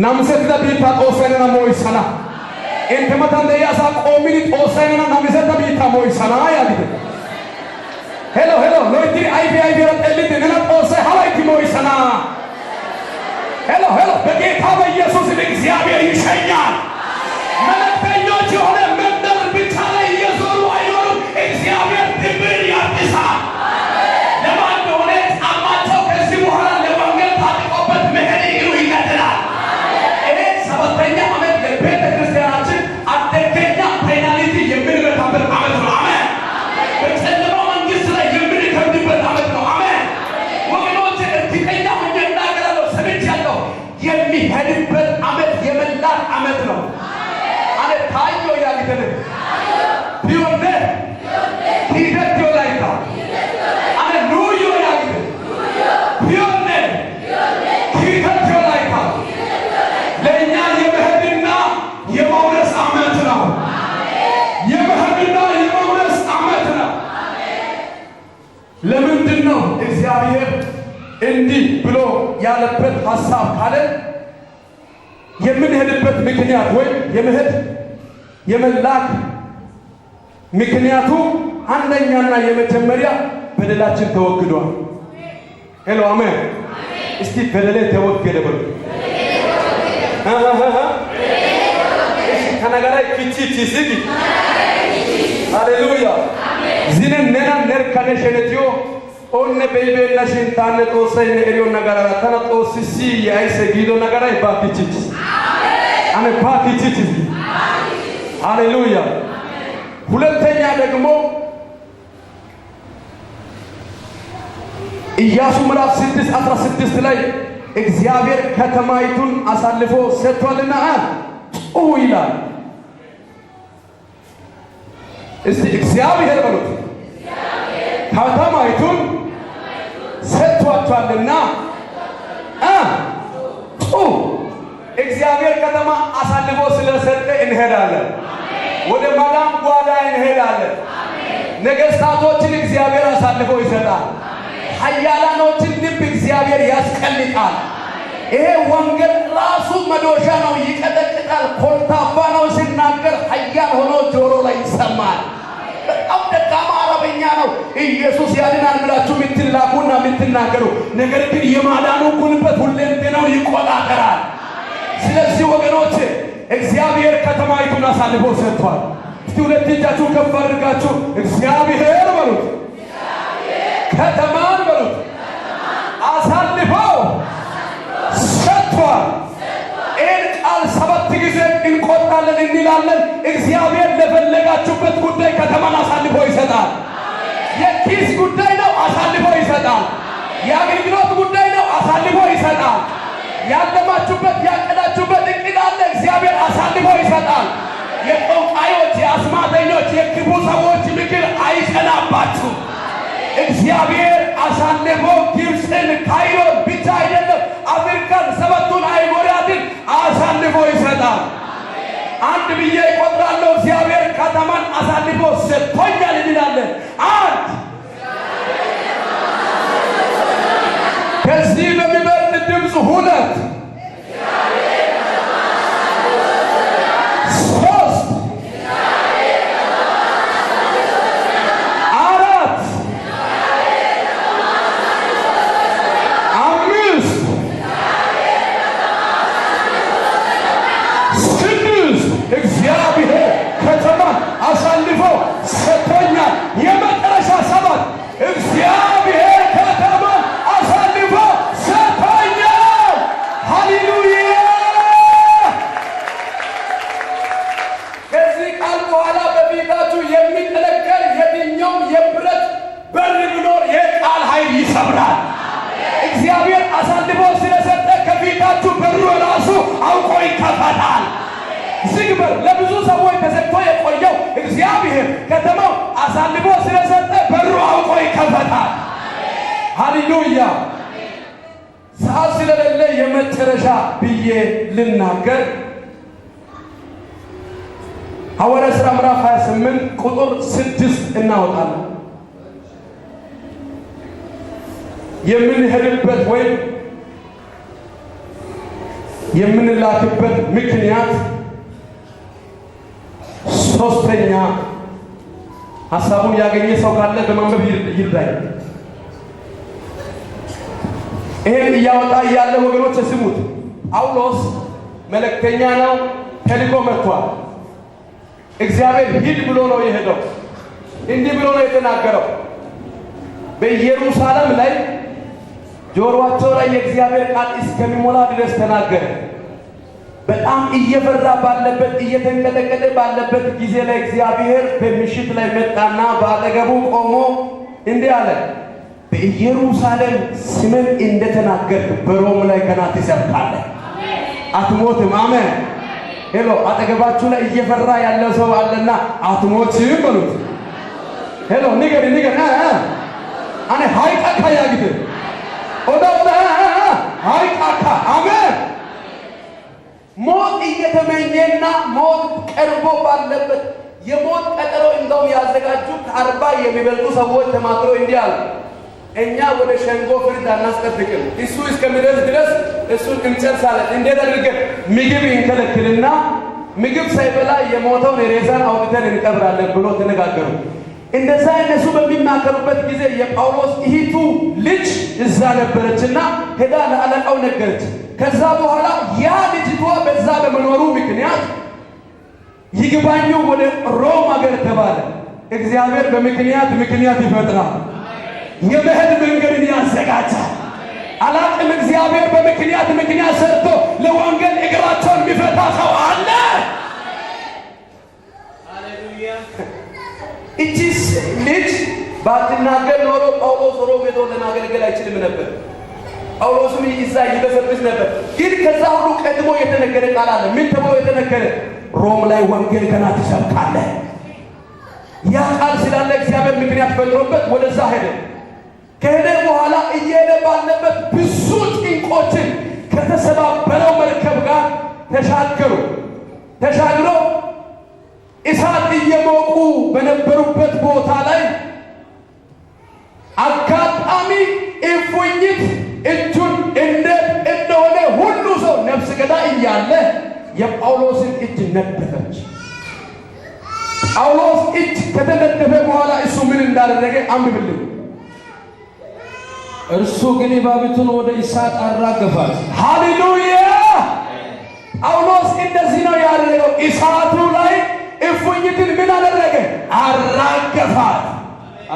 ናምሰትዳ ቢታ ጦሰነና ሞይሰና እንተ መታን ደያሳ ቆሚኒ ጦሰነና ናምሰትዳ ቢታ ሞይሰና ያሊደ ሄሎ ሎይቲ አይቢ ረጠልት ነና ጦሰ ሀላይቲ ሞይሰና ሄሎ በጌታ በኢየሱስ እግዚአብሔር ይሸኛል። መልእክተኞች የሆነ መንደር ብቻ ላይ እየዞሩ አይኖሩም። እግዚአብሔር ድንበር ያድሳል። የሚሄድበት ዓመት የመላክ ዓመት ነው። አለ ታዮ ያሊተነ ቢወደ ሂደት ይላይታ አለ ኑዮ ያሊተ ቢወደ ሂደት ይላይታ ለእኛ የመሄድና የመውረስ ዓመት ነው። የመሄድና የመውረስ ዓመት ነው። ለምንድን ነው እግዚአብሔር እንዲህ ብሎ ያለበት ሐሳብ ካለ የምንሄድበት ምክንያት ወይ የመሄድ የመላክ ምክንያቱ አንደኛና የመጀመሪያ በደላችን ተወግዷል። ሄሎ አሜን። እስቲ በደሌ ተወገደ በሉ። ከነገራይ ኪቺ ሲዲ ሃሌሉያ ዚነን ነና ነርከነ ሸነቲዮ ኦነ በይቤና ሽንታነ ጦሰይ ነሪዮ ነገራ ተነ ጦስሲ ያይሰ ጊዶ ነገራ ባቲቺች አሜን አሜን ባቲቺች ሃሌሉያ። ሁለተኛ ደግሞ ኢያሱ ምዕራፍ 6:16 ላይ እግዚአብሔር ከተማይቱን አሳልፎ ሰጥቷልና ጩኹ ይላል። እስቲ እግዚአብሔር በሉት ከተማይቱን ሰጥቷልና ጩኹ። እግዚአብሔር ከተማ አሳልፎ ስለሰጠ እንሄዳለን። ወደ ማዳም ጓዳ እንሄዳለን። ነገሥታቶችን እግዚአብሔር አሳልፎ ይሰጣል። ኃያላኖችን ልብ እግዚአብሔር ያስቀልጣል። ይሄ ወንጌል ራሱ መዶሻ ነው፣ ይቀጠቅጣል። ኮልታፋ ነው፣ ሲናገር ኃያል ሆኖ ጆሮ ላይ ይሰማል። በጣም ደካማ አረበኛ ነው። ኢየሱስ ያድናል ብላችሁ የምትላኩና የምትናገሩ፣ ነገር ግን የማዳኑ ጉልበት ሁለንተናውን ይቆጣጠራል። ስለዚህ ወገኖች እግዚአብሔር ከተማይቱን አሳልፎ ሰጥቷል። እስቲ ሁለት እጃችሁ ከፍ አድርጋችሁ እግዚአብሔር በሉት፣ ከተማን በሉት አሳልፎ ሰጥቷል። ይህን ቃል 7 ጊዜ እንቆጥራለን እንላለን። እግዚአብሔር ለፈለጋችሁበት ጉዳይ ከተማን አሳልፎ ይሰጣል። የኪስ ጉዳይ ነው፣ አሳልፎ ይሰጣል። የአገልግሎት ጉዳይ ነው፣ አሳልፎ ይሰጣል። ያለማችሁበት ያቀዳችሁበት እቅድ አለ፣ እግዚአብሔር አሳልፎ ይሰጣል። የጠንቋዮች፣ የአስማተኞች፣ የክፉ ሰዎች ምክር አይጸናባችሁ። እግዚአብሔር አሳልፎ ግብፅን፣ ካይሮን ብቻ አይደለም አፍሪካን፣ 7ቱን አህጉራትን አሳልፎ ይሰጣል። አንድ ብዬ ይቆጥራለሁ። እግዚአብሔር ከተማን አሳልፎ ሰጥቶኛል እንላለን። አንድ ከዚህ በሚበልጥ ድምፅ፣ 2 አሳልፎ ሰጥቶኛል። የመጨረሻ 7 እግዚአብሔር ከተማን አሳልፎ ሰጥቶኛል። ሃሌሉያ! ከዚህ ቃል በኋላ በፊታችሁ የሚጠለቀል የትኛውም የብረት በር ቢኖር የቃል ኃይል ይሰብራል። እግዚአብሔር አሳልፎ ስለሰጠ ከፊታችሁ በሩ ራሱ አውቆ ይከፈታል። ዝግበር ለብዙ ሰዎች ተዘግቶ የቆየው እግዚአብሔር ከተማው አሳልፎ ስለሰጠ በሩ አውቆ ይከፈታል። ሃሌሉያ! ሰዓት ስለሌለ የመጨረሻ ብዬ ልናገር። ሐዋርያት ሥራ ምዕራፍ 28 ቁጥር 6 እናወጣለን። የምንሄድበት ወይም የምንላክበት ምክንያት ሶስተኛ ሐሳቡን ያገኘ ሰው ካለ በማንበብ ይርዳኝ። ይሄን እያወጣ ያለ ወገኖች ስሙት። ጳውሎስ መልእክተኛ ነው፣ ተልኮ መጥቷል። እግዚአብሔር ሂድ ብሎ ነው የሄደው። እንዲህ ብሎ ነው የተናገረው። በኢየሩሳሌም ላይ ጆሮአቸው ላይ የእግዚአብሔር ቃል እስከሚሞላ ድረስ ተናገረ። በጣም እየፈራ ባለበት እየተንቀጠቀጠ ባለበት ጊዜ ላይ እግዚአብሔር በምሽት ላይ መጣና በአጠገቡ ቆሞ እንዲህ አለ፣ በኢየሩሳሌም ስምን እንደተናገርክ በሮም ላይ ገና ትሰብካለህ፣ አትሞትም። አሜን። ሄሎ፣ አጠገባችሁ ላይ እየፈራ ያለ ሰው አለና አትሞትም በሉት። ሄሎ፣ ንገር አኔ ሃይቃካ ያግት ኦዳውዳ ሃይቃካ። አሜን። ሞት እየተመኘና ሞት ቀርቦ ባለበት የሞት ቀጠሮ እንደው ያዘጋጁ ከ40 የሚበልጡ ሰዎች ተማክረው እንዲህ አሉ፣ እኛ ወደ ሸንጎ ፍርድ አናስጠብቅም፣ እሱ እስከሚደርስ ድረስ እሱን እንጨርሳለን። እንዴት አድርገን ምግብ እንከለክልና ምግብ ሳይበላ የሞተውን ሬሳን አውጥተን እንቀብራለን ብሎ ተነጋገሩ። እንደዛ እነሱ በሚማከሩበት ጊዜ የጳውሎስ እህቱ ልጅ እዛ ነበረችና ሄዳ ለአለቃው ነገረች። ከዛ በኋላ ያ ልጅቷ በዛ በመኖሩ ምክንያት ይግባኙ ወደ ሮም ሀገር ተባለ። እግዚአብሔር በምክንያት ይፈጥራል፣ የመሄድ መንገድን ያዘጋጃል። አላቅም እግዚአብሔር በምክንያት ሰርቶ ለወንጌል እግራቸውን የሚፈታ ሰው አለ። ሃሌሉያ! እቺስ ልጅ ባትናገር ኖሮ ጳውሎስ ሮም ሄዶ ለማገልገል አይችልም ነበር። ጳውሎስም ይዛ ይበሰብስ ነበር። ግን ከዛ ሁሉ ቀድሞ የተነገረ ቃል አለ። ምን ተብሎ የተነገረ? ሮም ላይ ወንጌል ገና ትሰብካለህ። ያ ቃል ስላለ እግዚአብሔር ምክንያት ፈጥሮበት ወደዛ ሄደ። ከሄደ በኋላ እየሄደ ባለበት ብዙ ጭንቆችን ከተሰባበረው መርከብ ጋር ተሻግሮ እሳት እየሞቁ በነበሩበት ቦታ ላይ አጋጣሚ እፉኝት እጁን እንደሆነ የጳውሎስን እጅ ነደፈች። ጳውሎስ እጅ ከተነደፈ በኋላ እሱ ምን እንዳደረገ አንብብልኝ። እርሱ ግን እባቢቱን ወደ እሳት አራገፋት። ሃሌሉያ! ጳውሎስ እንደዚህ ነው ያደረገው። እሳቱ ላይ እፉኝትን ምን አደረገ? አራገፋት።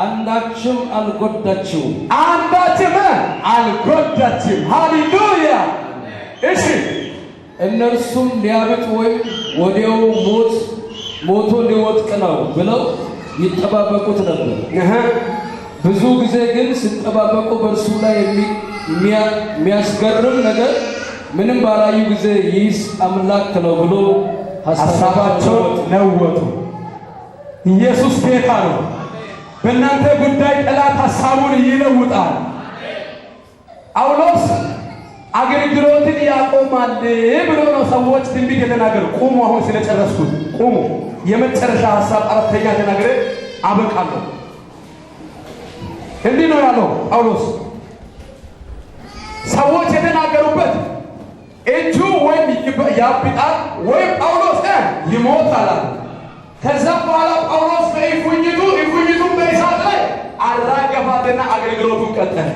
አንዳችም አልጎዳችው። አንዳችም አልጎዳችም። ሃሌሉያ! እሺ እነርሱም ሊያብጥ ወይም ወዲያው ሞቶ ሊወድቅ ነው ብለው ይጠባበቁት ነበር። ብዙ ጊዜ ግን ሲጠባበቁ በእርሱ ላይ የሚያስገርም ነገር ምንም ባላዩ ጊዜ ይህስ አምላክ ነው ብሎ ሐሳባቸውን ለወጡ። ኢየሱስ ጌታ ነው። በእናንተ ጉዳይ ጠላት ሐሳቡን ይለውጣል። ጳውሎስ አገልግሎትን ያቆማል ብሎ ነው ሰዎች ትንቢት የተናገሩ። ቁሙ፣ አሁን ስለጨረስኩት ቁሙ። የመጨረሻ ሐሳብ አራተኛ ተናግሬ አበቃለሁ። እንዲህ ነው ያለው ጳውሎስ። ሰዎች የተናገሩበት እጁ ወይም ያብጣል ወይም ጳውሎስ ይሞታል። ከዛ በኋላ ጳውሎስ በእፉኝቱን በእሳት ላይ አራገፋትና አገልግሎቱን ቀጠለ።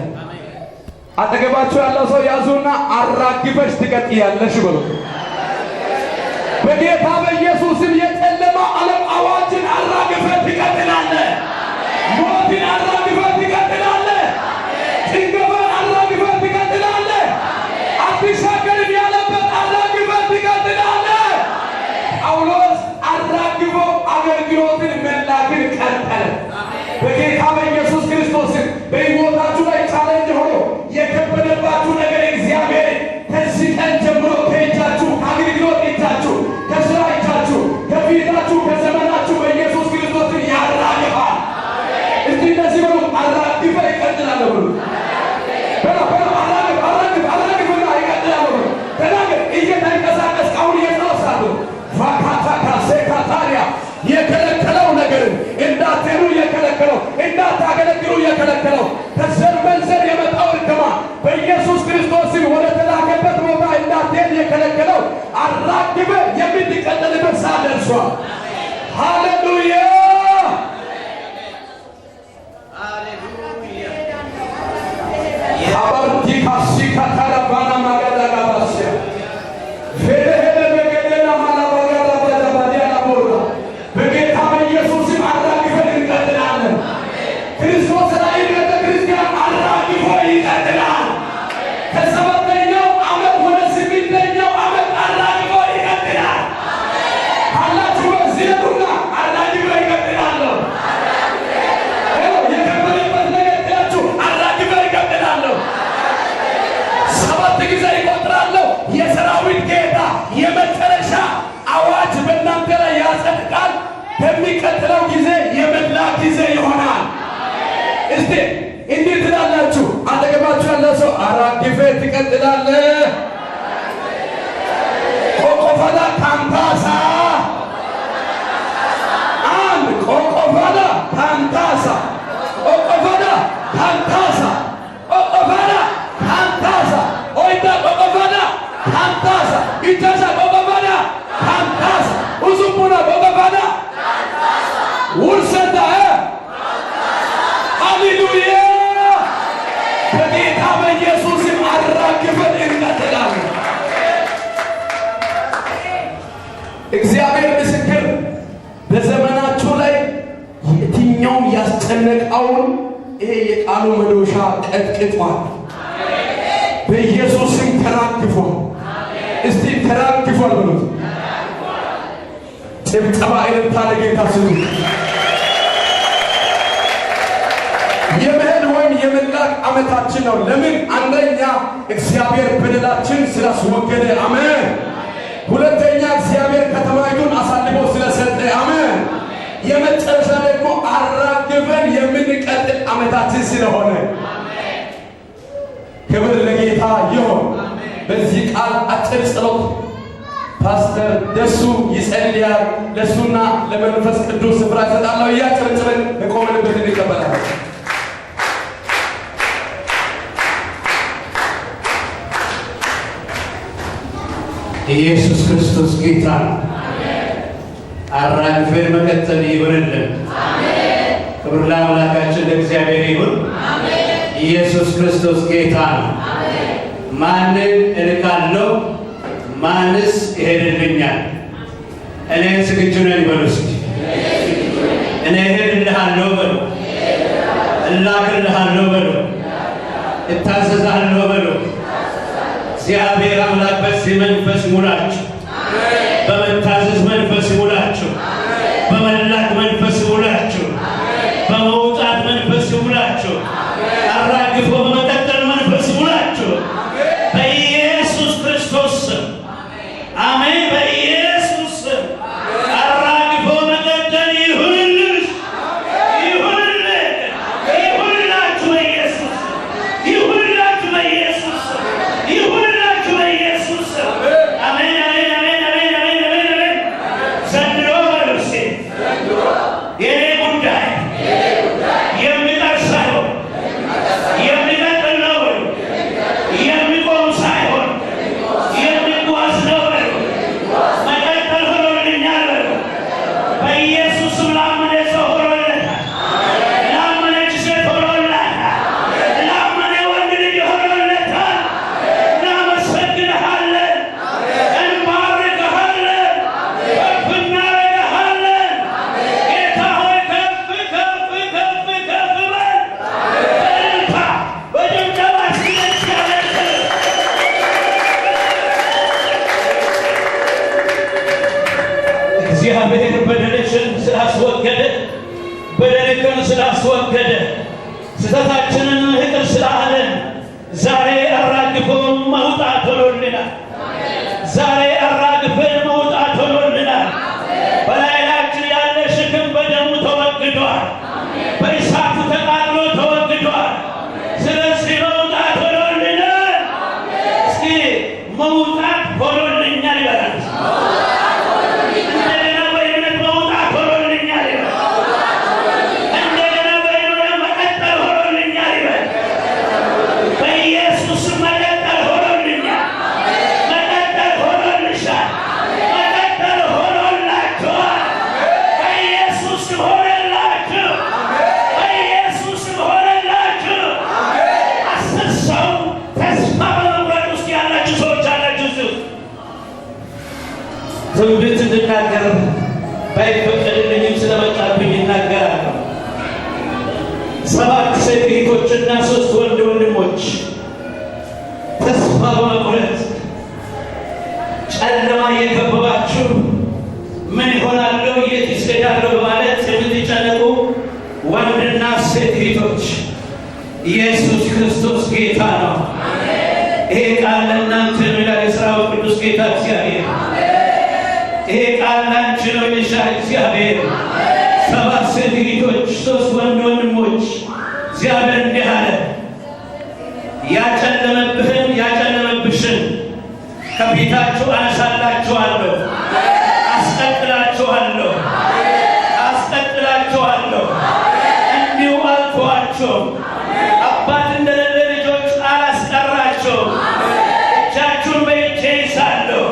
አጠገባቸው ያለው ሰው ያዙና አራግፈሽ ትቀጥያለሽ ብሎ በጌታ በኢየሱስም የጨለማ ዓለም አዋጅን አራግፈሽ ትቀጥላለህ። ሞትን አራግፈሽ ትቀጥላለህ። ጭንገፋን አራግፈሽ ትቀጥላለህ። አትሻገርም ያለበት አራግፈሽ ትቀጥላለህ። ጳውሎስ አራግፎ አገልግሎትን መላክን ቀጠለ። በጌታ በኢየሱስ ክርስቶስም በሕይወታችሁ ላይ ቻሌንጅ ሆኖ የከበደባችሁ ነገር እግዚአብሔር ከዚህ ቀን ጀምሮ ከእጃችሁ ከአገልግሎት እጃችሁ ከስራ እጃችሁ ከፊታችሁ ከዘመናችሁ በኢየሱስ ክርስቶስን ያራግፋል። እስቲ እንደዚህ በሉ፣ አራግፈ ይቀጥላለሁ ብሉ። አራግፍና ይቀጥላለሁ ብሉ። ተናገር። እየተንቀሳቀስ አሁን እየተወሳሉ ቫካታካ ሴካታሪያ የከለከለው ነገር እንዳትሄዱ የከለከለው እንዳታገለግሉ የከለከለው ከዘር መንዘር የመጣው እርግማን በኢየሱስ ክርስቶስ ስም ወደ ተላከበት ቦታ እንዳትሄድ የከለከለው አራግፈ የምትቀጥልበት ሰዓት ደርሷል። ሃሌሉያ! አባርቲ ካሲካ ካራባና ማጋዳጋባሲያ ፌደሄደ በገደና ማላባጋዳ በዘባዲያና ቦራ በጌታ በኢየሱስም አራግፈን እንቀጥላለን። ክርስቶስ ላይ ቤተ ክርስቲያን አራግፎ ይቀጥላል። ከሰባተኛው ዓመት ወደ ስምንተኛው ዓመት አራግፎ ይቀጥላል። ካላችሁ በዚህ ነውና አራግፎ ይቀጥላለሁ። የከበደበት ነገር ጥላችሁ አራግፎ ይቀጥላለሁ። 7 ጊዜ ይቆጥራለሁ። የሰራዊት ጌታ የመጨረሻ አዋጅ በእናንተ ላይ ያጸድቃል። በሚቀጥለው ጊዜ የመላ ጊዜ ይሆናል። እስቲ እንዴት ትላላችሁ? አጠገባችሁ ያለ ሰው አራግፈ ትቀጥላለህ። ቆቆፈላ ካንታሳ አንድ ቆቆፈላ ካንታሳ ቆቆፈላ ካንታሳ ቆቆፈላ ካንታሳ ኦይታ ቆቆፈላ ካንታሳ ኢታሳ ቆቆፈላ ካንታሳ ኡዙሙና ቆቆፈላ ውርሰታ ሃሌሉያ! በጌታ በኢየሱስም አራግፈን እንቀጥላለን። እግዚአብሔር ምስክር፣ በዘመናችሁ ላይ የትኛውም ያስጨነቀውን ይሄ የቃሉ መዶሻ ቀጥቅጧል። በኢየሱስም ተራግፏል። እስቲ ተራግፏል በሉት። ጭብጨባ እልልታ ለጌታ ስጡ። የመሄድ ወይም የመላክ ዓመታችን ነው። ለምን? አንደኛ እግዚአብሔር በደላችን ስላስወገደ፣ አሜን። ሁለተኛ እግዚአብሔር ከተማይቱን አሳልፎ ስለሰጠ፣ አሜን። የመጨረሻ ደግሞ አራግፈን የምንቀጥል ዓመታችን ስለሆነ ክብር ለጌታ ይሁን። በዚህ ቃል አጭር ጸሎት ፓስተር ደሱ ይጸልያል። ለሱና ለመንፈስ ቅዱስ ስፍራ ይሰጣለሁ። እያጨበጨበን የቆምንበት እንቀበላለን። ኢየሱስ ክርስቶስ ጌታ ነው። አራግፈን መቀጠል ይሁንልን። ክብር ለአምላካችን ለእግዚአብሔር ይሁን። ኢየሱስ ክርስቶስ ጌታ ነው። ማንን እልካለሁ? ማንስ ይሄድልኛል? እኔ ዝግጁ ነኝ በሉ እስኪ። እኔ እሄድልሃለሁ በሉ። እላክልሃለሁ በሉ። እታዘዝሃለሁ በሉ። እግዚአብሔር አምላክ በዚህ መንፈስ ሙላችሁ፣ በመታዘዝ መንፈስ ሙላችሁ፣ በመላክ መንፈስ ሙላችሁ፣ በመውጣት መንፈስ ሙላችሁ፣ አራግፎ በመቀጠል መንፈስ ሙላችሁ በኢየሱስ ክርስቶስ ስም አሜን። በኢየሱስ ስም አራግፎ መቀጠል ይሁንልሽ፣ ይሁንልህ፣ ይሁንላችሁ በኢየሱስ ስም፣ ይሁንላችሁ በኢየሱስ ስም፣ ይሁንላችሁ በኢየሱስ ስም አሜን፣ አሜን፣ አሜን፣ አሜን፣ አሜን፣ አሜን፣ አሜን። ዘንድሮ በሉ እስኪ የኔ ጉዳይ የሚቀር ሳይሆን የሚቀጥል ነው በሉ። የሚቆም ሳይሆን የሚጓዝ ነው በሉ። መቀጠል ሆኖልኛል በሉ። በኢየሱስ ስም ላመነ ሰው ሆኖለታል። ላመነች ሴት ሆኖላታል። ላመነ ወንድ ልጅ ሆኖለታል። እናመሰግንሃለን፣ እንባርክሃለን፣ ከፍ እናደርግሃለን። ጌታ ሆይ ከፍ ከፍ ከፍ ከፍ በል። በእልልታ በጭብጨባ እስኪ ለእግዚአብሔር ክብር። እግዚአብሔር በደልሽን ስላስወገደ፣ በደልሽን ስላስወገደ፣ ስህተታችንን ይቅር ስላለን ዛሬ አራግፎ መውጣት ሆኖልናል። ዛሬ አራግፈን መውጣት ሆኖልናል። በላያችን ያለ ሸክም በደሙ ተወግዷል። በእሳቱ ተቃጥሎ ተወግዷል። ስለዚህ መውጣት ሆኖልናል። እስኪ መውጣት ሆኖልኛል ይበላል። እንደገና በእምነት መውጣት ሆኖልኛል ይበል። እንደገና በእምነት መቀጠል ሆኖልኛል ይበል። በኢየሱስ መቀጠል ሆኖልኛል። መቀጠል ሆኖልሻል። መቀጠል ሆኖላችኋል። በኢየሱስ ሆነላችሁ። በኢየሱስ ሆነላችሁ። አስር ሰው ተስፋ በመቁረጥ ውስጥ ያላችሁ ሰዎች አላችሁ። እዚሁ ትንቢት እንድናገር ባይፈቀድልኝም ስለመጣብኝ እናገራለሁ። 7 ሴት እህቶችና 3 ወንድ ወንድሞች ተስፋ በመቁረጥ ጨለማ እየከበባችሁ ምን ይሆናለሁ የት ይስሄዳለሁ በማለት የምትጨነቁ ወንድና ሴት እህቶች ኢየሱስ ክርስቶስ ጌታ ነው። ይሄ ቃል ለእናንተ ነው ይላል የሠራዊት ቅዱስ ጌታ እግዚአብሔር። ይሄ ቃል ላንቺ ነው ይልሻል እግዚአብሔር። 7 ሴት እህቶች 3 ወንድ ወንድሞች እግዚአብሔር እንዲህ አለ፣ ያጨለመብህን ያጨለመብሽን ከፊታችሁ አነሳላችኋለሁ፣ አስቀጥላችኋለሁ፣ አስቀጥላችኋለሁ። እንዲሁ አልተዋችሁም። አባት እንደሌለ ልጆች አላስቀራችሁም። እጃችሁን በእጄ ይዛለሁ፣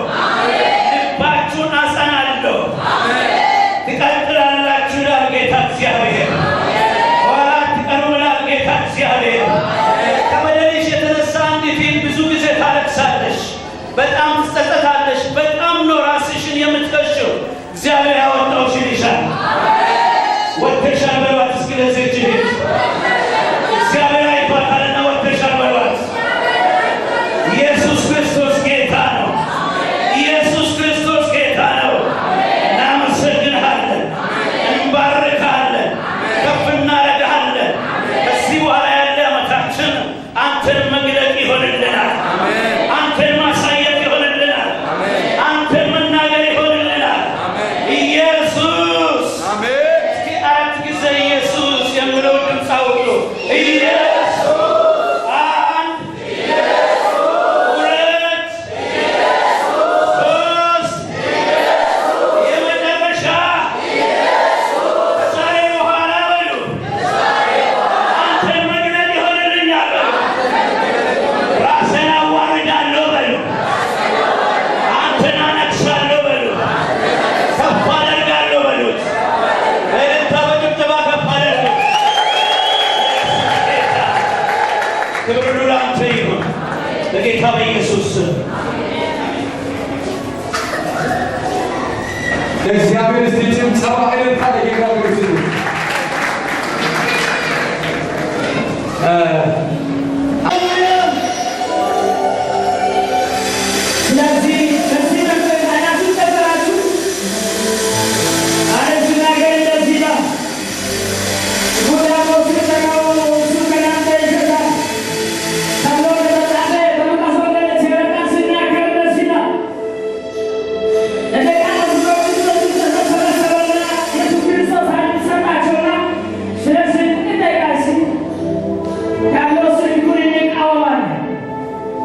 ልባችሁን አጸናለሁ። ትቀጥላላችሁ ይላል ጌታ እግዚአብሔር። ኋላ አትቀሩም ይላል ጌታ እግዚአብሔር። ከበደልሽ የተነሳ አንዲት ብዙ ጊዜ ታለቅሳለሽ፣ በጣም ትጸጸታለሽ፣ በጣም ነው ራስሽን የምትከሽው። እግዚአብሔር ያወጣውሽ ይልሻል። ወጥተሻል በሏት እስኪ ለዚህች እህት እግዚአብሔር አይቷታልና ወጥተሻል በሏት። ኢየሱስ ክርስቶስ ጌታ ነው። ኢየሱስ ክርስቶስ ጌታ ነው። እናመሰግንሃለን፣ እንባርክሃለን፣ ከፍ እናደርግሃለን። ከዚህ በኋላ ያለ ዓመታችን አንተን መግለጥ ይሆንልናል። አንተን ማሳየት ይሆንልናል። አንተን መናገር ይሆንልናል። ኢየሱስ እስኪ 4 ጊዜ ኢየሱስ የሚለው ድምፅ አውጡ። ኢየሱስ 1 2 3 የመጨረሻ ከዛሬ በኋላ በሉ አንተን መግለጥ ይሆንልኛል በሉ። ራሴን አዋርዳለሁ በሉ። አንተን ለእግዚአብሔር እስቲ ጭብጨባ እልልታ ለጌታ ክብር ስጡ።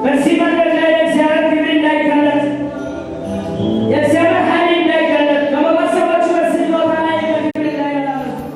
Persiban